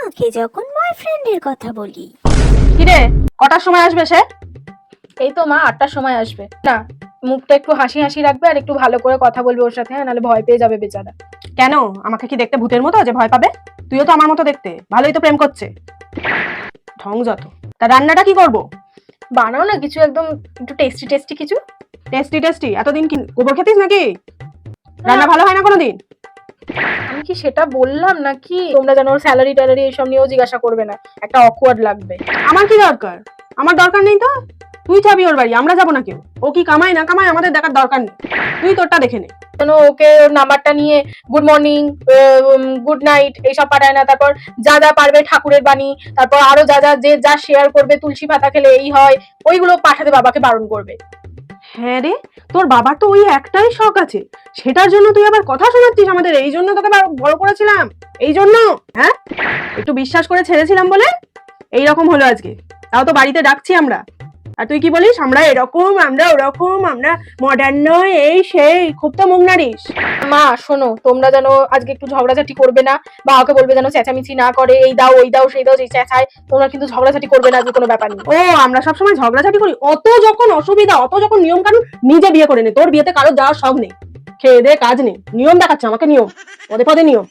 মাকে যখন বয়ফ্রেন্ডের কথা বলি। কিরে, কটার সময় আসবে সে? এই তো মা 8টার সময় আসবে। না, মুখটা একটু হাসি হাসি রাখবে আর একটু ভালো করে কথা বলবে ওর সাথে, হ্যাঁ, নাহলে ভয় পেয়ে যাবে বেচারা। কেন, আমাকে কি দেখতে ভূতের মতো যে ভয় পাবে? তুইও তো আমার মতো দেখতে, ভালোই তো প্রেম করছে। ঢং যত। তা রান্নাটা কি করব? বানাও না কিছু একদম একটু টেস্টি টেস্টি কিছু। Tasty tasty? এতদিন কি গোবর খেতিস নাকি? রান্না ভালো হয় না কোনোদিন? আমি কি সেটা বললাম নাকি তোমরা যেন ওর স্যালারি ট্যালারি এইসব নিয়েও জিজ্ঞাসা করবে না, একটা অকওয়ার্ড লাগবে। আমার কি দরকার? আমার দরকার নেই তো। তুই যাবি ওর বাড়ি, আমরা যাবো না কেউ। ও কি কামায় না কামায় আমাদের দেখার দরকার নেই। তুই তোরটা দেখে নে। যেন ওকে ওর নাম্বারটা নিয়ে গুড মর্নিং, গুড নাইট এইসব পাঠায় না। তারপর যা যা পারবে ঠাকুরের বাণী, তারপর আরো যা যা যে যা শেয়ার করবে তুলসী পাতা খেলে এই হয়, ওইগুলো পাঠাতে বাবাকে বারণ করবে। হ্যাঁ রে, তোর বাবার তো ওই একটাই শখ আছে, সেটার জন্য তুই আবার কথা শোনাচ্ছিস আমাদের? এই জন্য তোকে বড় করেছিলাম, এই জন্য? হ্যাঁ, একটু বিশ্বাস করে ছেড়েছিলাম বলে এইরকম হলো আজকে। তাও তো বাড়িতে ডাকছি আমরা, আর তুই কি বলিস? আমরা এরকম, আমরা ওরকম, আমরা মডার্ন নয়, এই সেই। খুব তো মুখ নাড়িস। মা শোনো, তোমরা যেন আজকে একটু ঝগড়াঝাটি করবে না, বা ওকে বলবে যেন চেঁচামেচি না করে, এই দাও ওই দাও সেই দাও, যে চেঁচায় তোমরা কিন্তু ঝগড়াঝাটি করবে না, যে কোনো ব্যাপার নেই। ও, আমরা সবসময় ঝগড়াঝাটি করি? অত যখন অসুবিধা, অত যখন নিয়ম কানুন, নিজে বিয়ে করে নে। তোর বিয়েতে কারো যাওয়ার শখ নেই, খেয়ে দে কাজ নেই, নিয়ম দেখাচ্ছে আমাকে নিয়ম, পদে পদে নিয়ম।